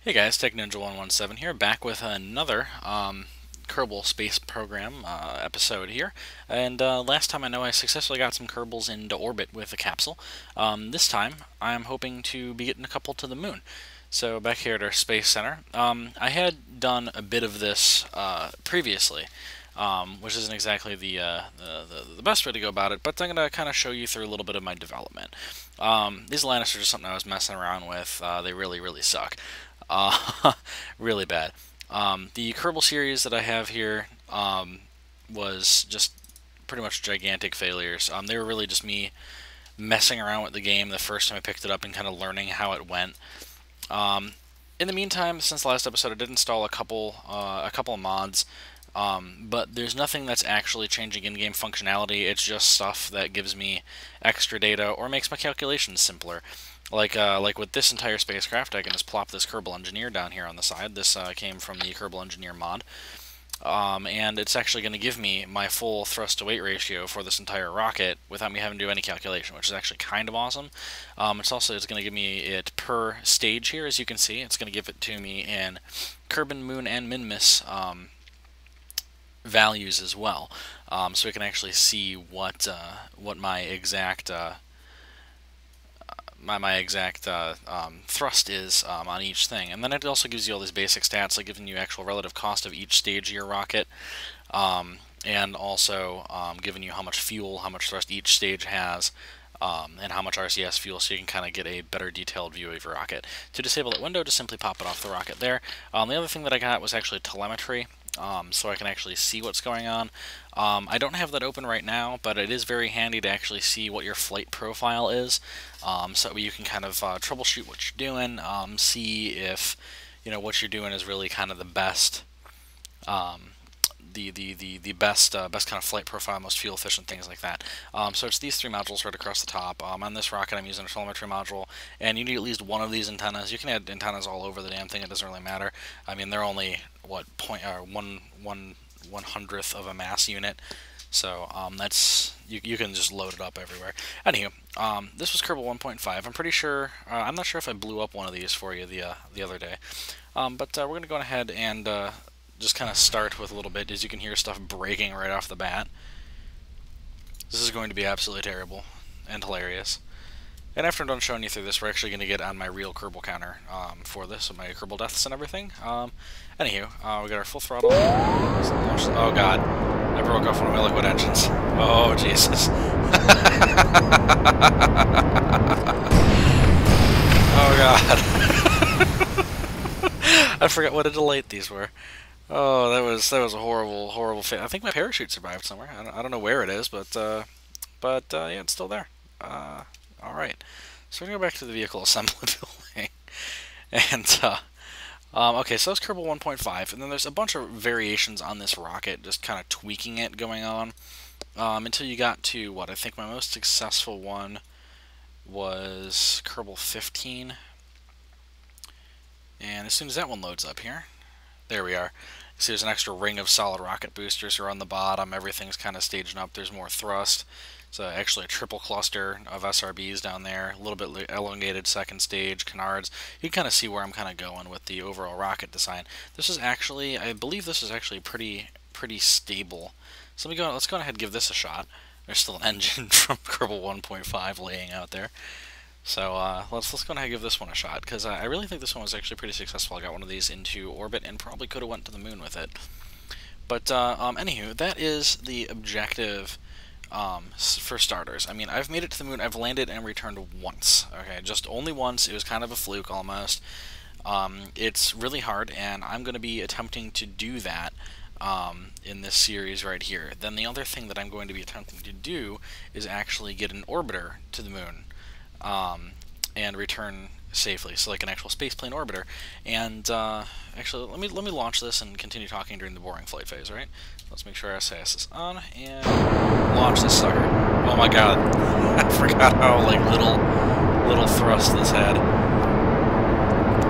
Hey guys, TechNinja117 here, back with another Kerbal Space Program episode here. And last time I know I successfully got some Kerbals into orbit with a capsule. This time I'm hoping to be getting a couple to the moon. So back here at our Space Center, I had done a bit of this previously. Which isn't exactly the best way to go about it, but I'm going to kind of show you through a little bit of my development. These Lannisters are just something I was messing around with. They really suck. Really bad. The Kerbal series that I have here was just pretty much gigantic failures. They were really just me messing around with the game the first time I picked it up and kind of learning how it went. In the meantime, since the last episode, I did install a couple of mods. But there's nothing that's actually changing in-game functionality. It's just stuff that gives me extra data or makes my calculations simpler. Like with this entire spacecraft, I can just plop this Kerbal Engineer down here on the side. This came from the Kerbal Engineer mod. And it's actually going to give me my full thrust-to-weight ratio for this entire rocket without me having to do any calculation, which is actually kind of awesome. It's going to give me it per stage here, as you can see. It's going to give it to me in Kerbin, Moon, and Minmus values as well, so we can actually see what my exact thrust is on each thing. And then it also gives you all these basic stats, like giving you actual relative cost of each stage of your rocket, and also giving you how much fuel, how much thrust each stage has, and how much RCS fuel, so you can kind of get a better detailed view of your rocket. To disable that window, just simply pop it off the rocket there. The other thing that I got was actually telemetry. So I can actually see what's going on. I don't have that open right now, but it is very handy to actually see what your flight profile is, so you can kind of troubleshoot what you're doing, see if what you're doing is really kind of the best, the best kind of flight profile, most fuel efficient, things like that. So it's these three modules right across the top. On this rocket, I'm using a telemetry module, and you need at least one of these antennas. You can add antennas all over the damn thing; it doesn't really matter. I mean, they're only what one hundredth of a mass unit, so that's you can just load it up everywhere. Anywho, this was Kerbal 1.5. I'm pretty sure. I'm not sure if I blew up one of these for you the other day, but we're gonna go ahead and just kind of start with a little bit. As you can hear stuff breaking right off the bat. This is going to be absolutely terrible and hilarious. And after I'm done showing you through this, we're actually going to get on my real Kerbal counter for this, so my Kerbal deaths and everything. Anywho, we got our full throttle. Oh god, I broke off one of my liquid engines. Oh Jesus. Oh god. I forgot what a delight these were. Oh, that was a horrible I think my parachute survived somewhere. I don't know where it is, but yeah, it's still there. All right, so we're gonna go back to the vehicle assembly building, and okay, so that's Kerbal 1.5, and then there's a bunch of variations on this rocket, just kind of tweaking it going on, until you got to what I think my most successful one was Kerbal 15, and as soon as that one loads up here, there we are. See, there's an extra ring of solid rocket boosters here on the bottom. Everything's kind of staging up. There's more thrust. So actually a triple cluster of SRBs down there. A little bit elongated second stage, canards. You can kind of see where I'm kind of going with the overall rocket design. This is actually, I believe this is actually pretty stable. So let's go ahead and give this a shot. There's still an engine from Kerbal 1.5 laying out there. So let's go ahead and give this one a shot, because I really think this one was actually pretty successful. I got one of these into orbit and probably could have went to the moon with it. But anywho, that is the objective for starters. I mean, I've made it to the moon. I've landed and returned once. Okay, just only once. It was kind of a fluke almost. It's really hard, and I'm going to be attempting to do that in this series right here. Then the other thing that I'm going to be attempting to do is actually get an orbiter to the moon. And return safely, so like an actual spaceplane orbiter. And actually, let me launch this and continue talking during the boring flight phase. Right? Let's make sure SAS is on and launch this sucker. Oh my god, I forgot how like little thrust this had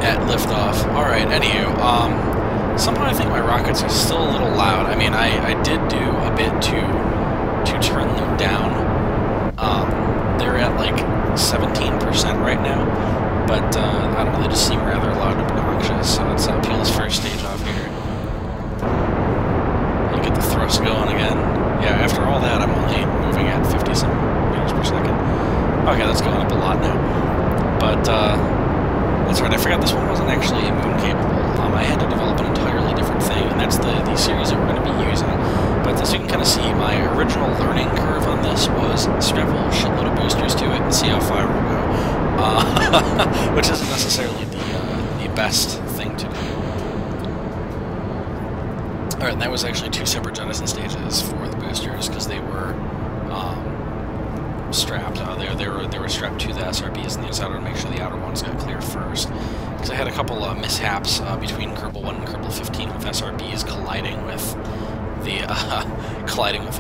at liftoff. All right. Anywho, somehow I think my rockets are still a little loud. I mean, I did do a bit to turn them down. They're at like 17% right now, but I don't know, they just seem rather loud and obnoxious. forgot this one wasn't actually moon capable. I had to develop an entirely different thing, and that's the series that we're going to be using. But as you can kind of see, my original learning curve on this was strap a whole shitload of boosters to it and see how far it will go. Which isn't necessarily the best thing to do. Alright, and that was actually 2 separate jettison stages for the boosters, because they were strapped. They were strapped to the SRBs on the inside to make sure the outer ones got clear first. Because I had a couple mishaps between Kerbal 1 and Kerbal 15 with SRBs colliding with the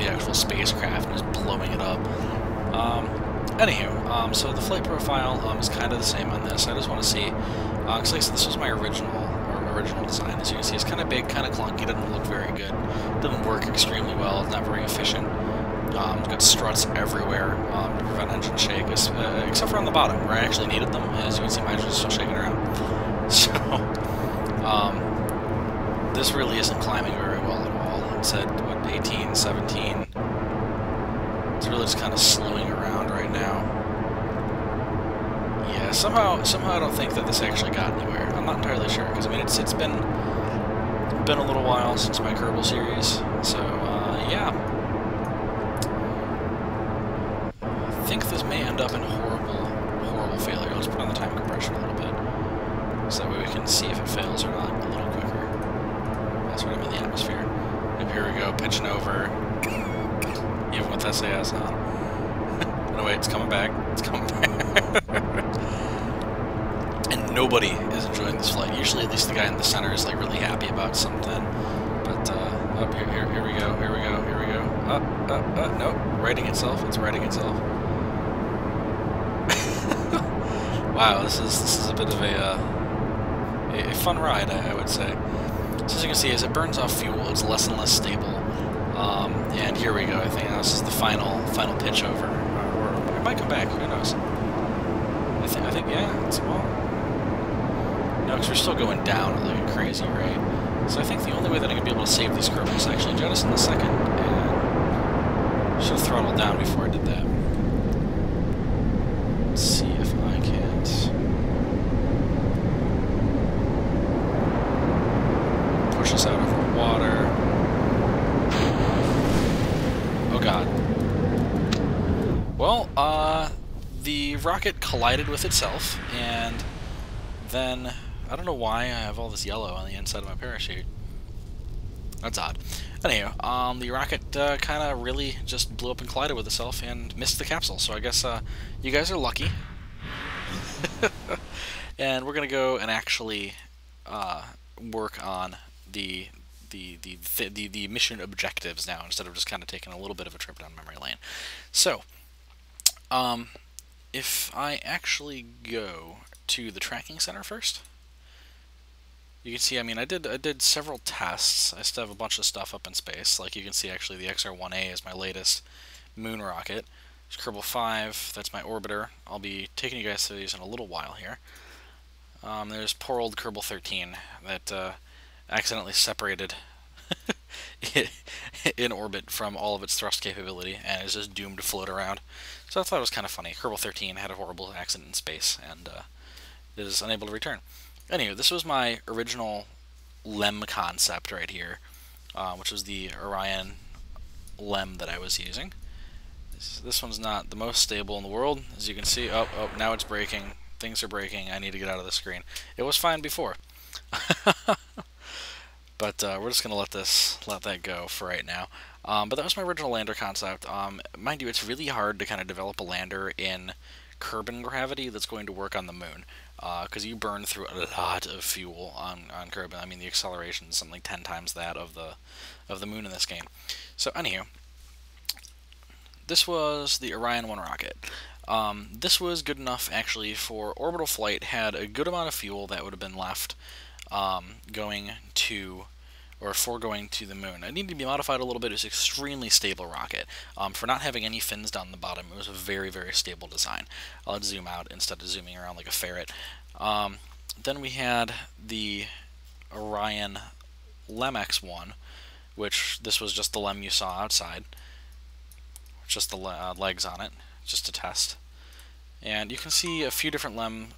actual spacecraft and just blowing it up. Anywho, so the flight profile is kind of the same on this. I just want to see, because like I said, this was my original design. As you can see, it's kind of big, kind of clunky, doesn't look very good, doesn't work extremely well, it's not very efficient. It's got struts everywhere to prevent engine shake, except for on the bottom, where I actually needed them. As you can see, my engine's still shaking around. So, this really isn't climbing very well at all. It's at, what, 18, 17? It's really just kind of slewing around right now. Yeah, somehow I don't think that this actually got anywhere. I'm not entirely sure, because I mean it's been a little while since my Kerbal series, so yeah. I think this may end up in horrible failure. Let's put on the time compression a little bit, so that way we can see if it fails or not a little quicker. That's right, I'm in the atmosphere. Yep, here we go, pitching over. Even with SAS on. No, wait, it's coming back. It's coming back. And nobody is enjoying this flight. Usually, at least the guy in the center is like really happy about something. But up here we go. Here we go. Up. Nope. Righting itself. It's righting itself. Wow, this is a bit of a fun ride, I would say. So as you can see, as it burns off fuel, it's less and less stable. And here we go. I think this is the final pitch over. Or it might come back. Who knows? I think yeah. It's well. No, because we're still going down at like a crazy rate. So I think the only way that I could be able to save these Kerbals is actually jettison the second, and should have throttled down before I did that. Let's see if I can't push us out over water. Oh god. Well, the rocket collided with itself, and then I don't know why I have all this yellow on the inside of my parachute. That's odd. Anyhow, the rocket kind of really just blew up and collided with itself and missed the capsule. So I guess you guys are lucky. And we're gonna go and actually work on the mission objectives now, instead of just kind of taking a little bit of a trip down memory lane. So, if I actually go to the tracking center first, you can see, I mean, I did several tests. I still have a bunch of stuff up in space. Like you can see, actually, the XR-1A is my latest moon rocket. There's Kerbal 5, that's my orbiter. I'll be taking you guys through these in a little while here. There's poor old Kerbal 13 that accidentally separated in orbit from all of its thrust capability and is just doomed to float around. So I thought it was kind of funny. Kerbal 13 had a horrible accident in space and is unable to return. Anyway, this was my original LEM concept right here, which was the Orion LEM that I was using. This one's not the most stable in the world, as you can see. Oh, now it's breaking. Things are breaking. I need to get out of the screen. It was fine before. But we're just going to let that go for right now. But that was my original lander concept. Mind you, it's really hard to kind of develop a lander in Kerbal gravity that's going to work on the moon, because you burn through a lot of fuel on Kerbal. I mean, the acceleration is something like 10 times that of the moon in this game. So, anywho, this was the Orion 1 rocket. This was good enough, actually, for orbital flight. Had a good amount of fuel that would have been left going to the moon. It needed to be modified a little bit. It was an extremely stable rocket. For not having any fins down the bottom, it was a very, very stable design. I'll zoom out instead of zooming around like a ferret. Then we had the Orion LEM X1, which this was just the LEM you saw outside. Just the legs on it, just to test. And you can see a few different LEM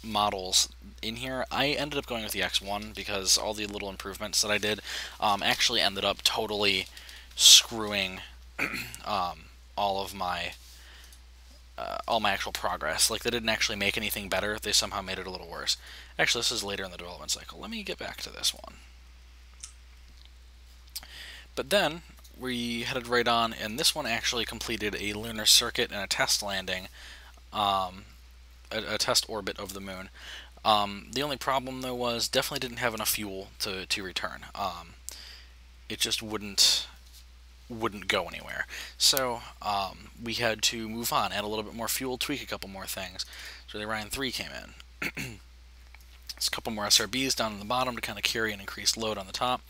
models in here, I ended up going with the X1 because all the little improvements that I did actually ended up totally screwing all of my all my actual progress. Like, they didn't actually make anything better, they somehow made it a little worse. Actually, this is later in the development cycle. Let me get back to this one. But then we headed right on, and this one actually completed a lunar circuit and a test landing, a test orbit of the moon. The only problem, though, was definitely didn't have enough fuel to return. It just wouldn't go anywhere. So we had to move on, add a little bit more fuel, tweak a couple more things. So the Orion 3 came in. There's a couple more SRBs down on the bottom to kind of carry an increased load on the top.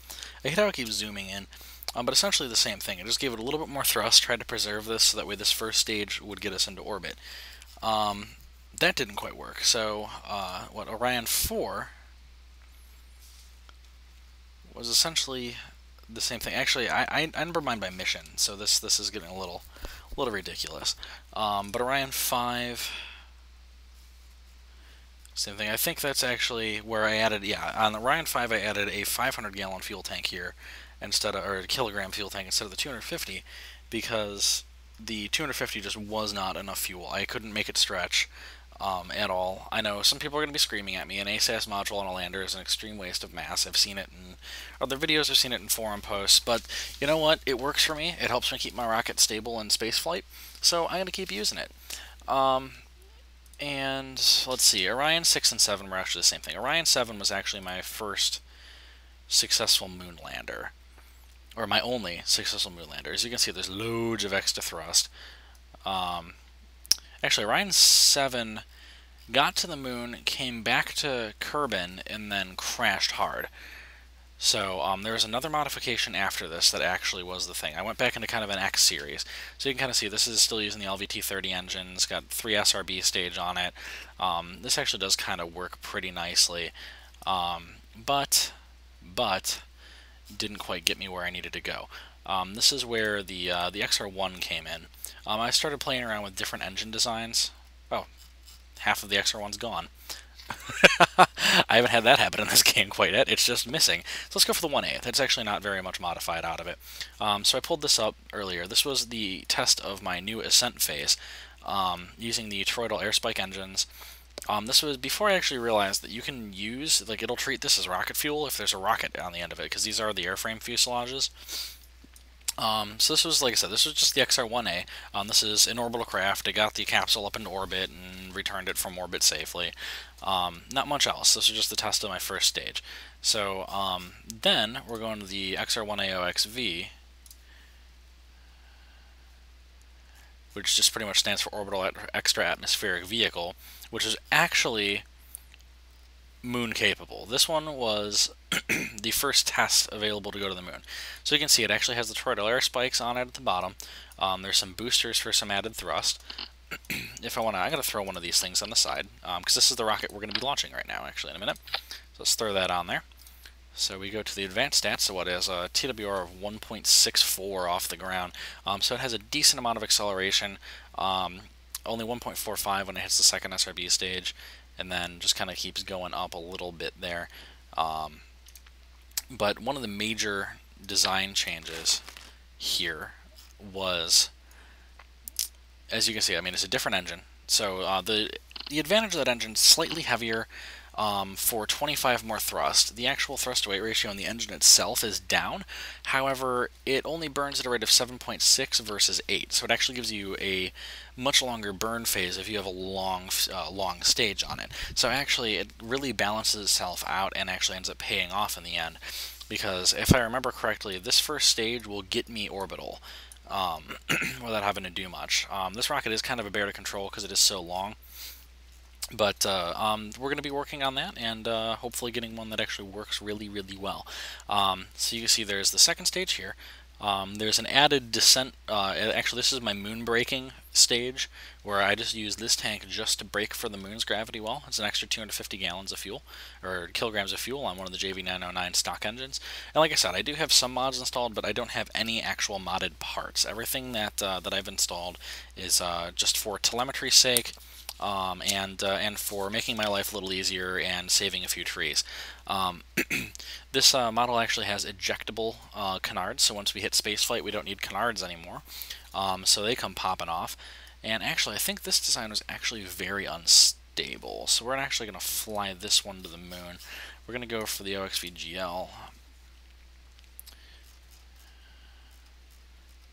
I hate how it keeps zooming in, but essentially the same thing. I just gave it a little bit more thrust, tried to preserve this so that way this first stage would get us into orbit. That didn't quite work. So Orion 4 was essentially the same thing. Actually, I number mine by mission, so this is getting a little ridiculous. But Orion 5, same thing. I think that's actually where I added, yeah, on Orion 5 I added a 500-gallon fuel tank here instead of, or a kilogram fuel tank instead of the 250, because the 250 just was not enough fuel. I couldn't make it stretch at all. I know some people are going to be screaming at me. An ASAS module on a lander is an extreme waste of mass. I've seen it in other videos, I've seen it in forum posts, but you know what? It works for me. It helps me keep my rocket stable in spaceflight, so I'm going to keep using it. And let's see, Orion 6 and 7 were actually the same thing. Orion 7 was actually my first successful moon lander, or my only successful moon lander. As you can see, there's loads of extra thrust. Actually, Orion 7 got to the moon, came back to Kerbal, and then crashed hard. So there was another modification after this that actually was the thing. I went back into kind of an X series. So you can kind of see this is still using the LVT-30 engine. It's got 3 SRB stage on it. This actually does kind of work pretty nicely. But didn't quite get me where I needed to go. This is where the XR1 came in. I started playing around with different engine designs. Oh, half of the XR1's gone. I haven't had that happen in this game quite yet. It's just missing. So let's go for the 1/8. That's actually not very much modified out of it. So I pulled this up earlier. This was the test of my new ascent phase using the toroidal air spike engines. This was before I actually realized that you can use, like, it'll treat this as rocket fuel if there's a rocket on the end of it, because these are the airframe fuselages. So this was, like I said, this was just the XR-1A. This is an orbital craft. It got the capsule up into orbit and returned it from orbit safely. Not much else. This was just the test of my first stage. So then we're going to the XR-1AOXV, which just pretty much stands for Orbital Extra Atmospheric Vehicle, which is actually moon capable. This one was the first test available to go to the moon. So you can see it actually has the toroidal air spikes on it at the bottom. There's some boosters for some added thrust. If I want to, I gotta throw one of these things on the side, because this is the rocket we're going to be launching right now, actually, in a minute. So let's throw that on there. So we go to the advanced stats, so what is a TWR of 1.64 off the ground. So it has a decent amount of acceleration, only 1.45 when it hits the second SRB stage, and then just kind of keeps going up a little bit there. But one of the major design changes here was, as you can see, I mean, it's a different engine. So the advantage of that engine is slightly heavier for 25 more thrust. The actual thrust-to-weight ratio on the engine itself is down. However, it only burns at a rate of 7.6 versus 8, so it actually gives you a much longer burn phase if you have a long stage on it. So actually, it really balances itself out and actually ends up paying off in the end. Because if I remember correctly, this first stage will get me orbital without having to do much. This rocket is kind of a bear to control because it is so long. But we're going to be working on that and hopefully getting one that actually works really, really well. So you can see there's the second stage here. There's an added descent. Actually, this is my moon braking stage, where I just use this tank just to brake for the moon's gravity well. It's an extra 250 gallons of fuel, or kilograms of fuel on one of the JV909 stock engines. And like I said, I do have some mods installed, but I don't have any actual modded parts. Everything that I've installed is just for telemetry's sake. and for making my life a little easier and saving a few trees. This model actually has ejectable canards, so once we hit spaceflight, we don't need canards anymore. So they come popping off. And actually, I think this design was actually very unstable. So we're actually going to fly this one to the moon. We're going to go for the OXV-GL.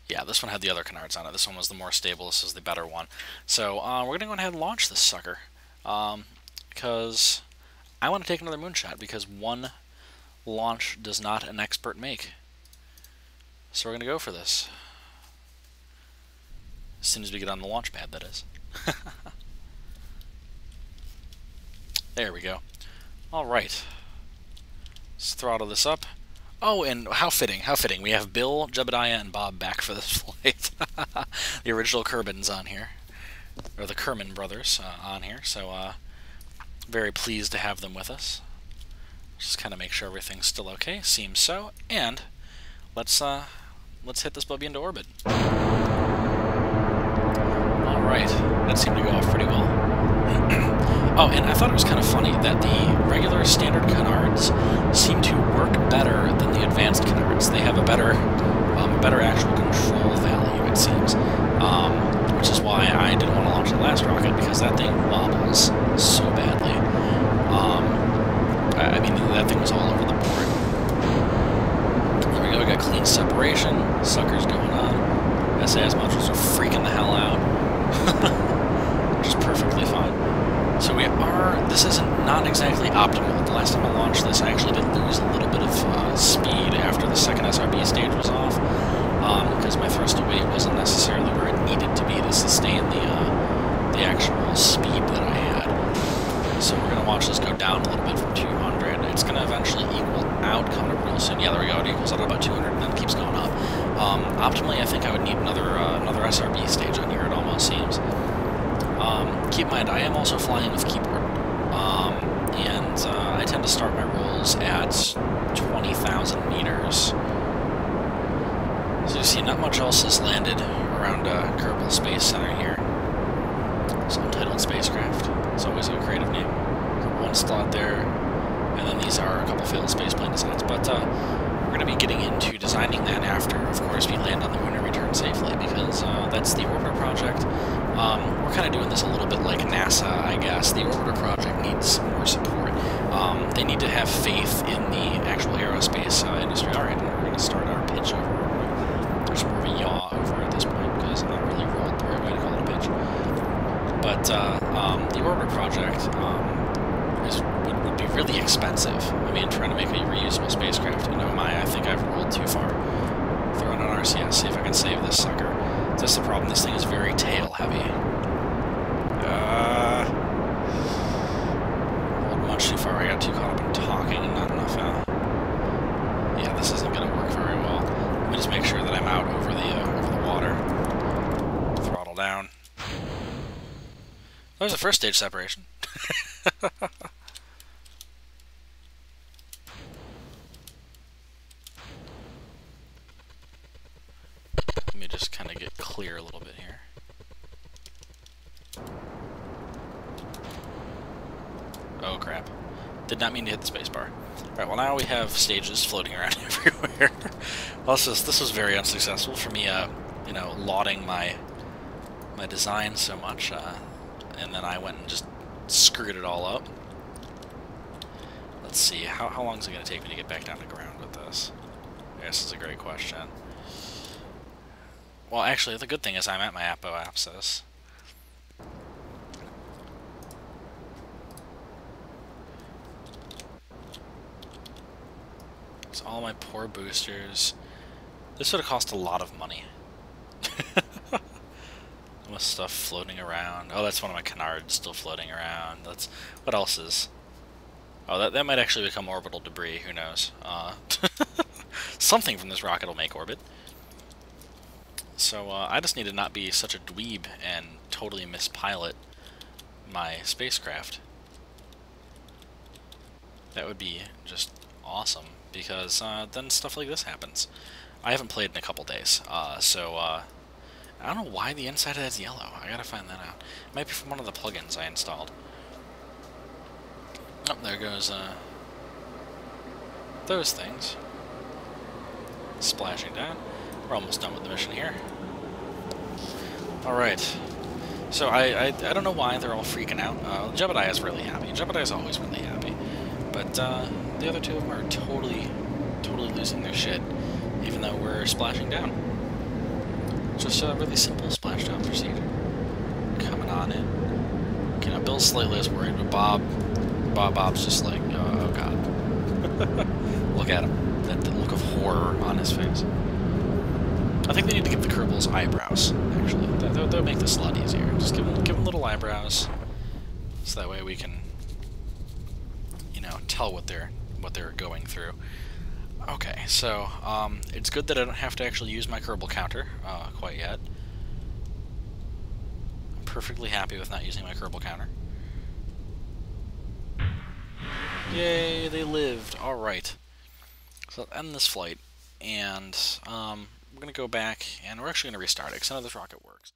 Yeah, this one had the other canards on it. This one was the more stable. This is the better one. So we're going to go ahead and launch this sucker. Because I want to take another moonshot, because one launch does not an expert make. So we're going to go for this. As soon as we get on the launch pad, that is. There we go. Alright. Let's throttle this up. Oh, and how fitting, how fitting. We have Bill, Jebediah, and Bob back for this flight. The original Kerbins on here. Or the Kerman brothers on here. So, very pleased to have them with us. Just kind of make sure everything's still okay. Seems so. And let's hit this puppy into orbit. Alright, that seemed to go off pretty well. Oh, and I thought it was kind of funny that the regular standard canards seem to work better than the advanced canards. They have a better actual control value, it seems. Which is why I didn't want to launch the last rocket, because that thing wobbles so badly. I mean, that thing was all over the board. There we go, we got clean separation, suckers going on. SAS modules are freaking the hell out. Which is perfectly fine. So this isn't not exactly optimal. The last time I launched this, I actually did lose a little bit of speed after the second SRB stage was off, because my thrust to weight wasn't necessarily where it needed to be to sustain the actual speed that I had. So we're going to watch this go down a little bit from 200. It's going to eventually equal out coming up real soon. Yeah, there we go. It equals out about 200 and then keeps going up. Optimally, I think I would need another SRB stage on here, it almost seems. Keep in mind, I am also flying with keyboard, and I tend to start my rolls at 20,000 meters. So you see, not much else has landed around Kerbal Space Center here. It's Untitled Spacecraft. It's always a creative name. One still out there, and then these are a couple failed spaceplane designs. But we're going to be getting into designing that after, of course, we land on the moon and return safely, because that's the orbiter project. We're kind of doing this a little bit like NASA, I guess. The orbiter project needs more support. They need to have faith in the actual aerospace industry. Alright, we're going to start our pitch over. There's more of a yaw over at this point, because I'm not really rolled through. I'm going to call it a pitch. But the orbiter project would be really expensive. I mean, trying to make a reusable spacecraft. You know, I think I've rolled too far. Throw in an RCS, see if I can save this sucker. That's the problem. This thing is very tail heavy. Rolled much too far. I got too caught up in talking and not enough. Yeah, this isn't going to work very well. Let me just make sure that I'm out over the water. Throttle down. There's the first stage separation. Let me just kind of get clear a little bit here. Oh crap. Did not mean to hit the spacebar. Alright, well now we have stages floating around everywhere. Well, this was very unsuccessful for me, you know, lauding my design so much, and then I went and just screwed it all up. Let's see, how long is it going to take me to get back down to ground with this? I guess it's a great question. Well, actually, the good thing is I'm at my apoapsis. It's all my poor boosters. This would have cost a lot of money. With stuff floating around. Oh, that's one of my canards still floating around. What else is? Oh, that might actually become orbital debris. Who knows? Something from this rocket will make orbit. So I just need to not be such a dweeb and totally mispilot my spacecraft. That would be just awesome, because then stuff like this happens. I haven't played in a couple days, so I don't know why the inside is yellow. I gotta find that out. It might be from one of the plugins I installed. Oh, there goes those things. Splashing down. We're almost done with the mission here. Alright. So I don't know why they're all freaking out. Jebediah's really happy. Jebediah's always really happy. But the other two of them are totally losing their shit, even though we're splashing down. Just a really simple splashdown procedure. Coming on in. Okay, now Bill's slightly less worried, but Bob's just like, oh god. Look at him. That look of horror on his face. I think they need to give the Kerbals eyebrows, actually. That would make this a lot easier. Just give them little eyebrows, so that way we can, you know, tell what they're going through. Okay, so it's good that I don't have to actually use my Kerbal counter quite yet. I'm perfectly happy with not using my Kerbal counter. Yay, they lived. Alright. So let's end this flight, and we're going to go back, and we're actually going to restart it, because none of this rocket works.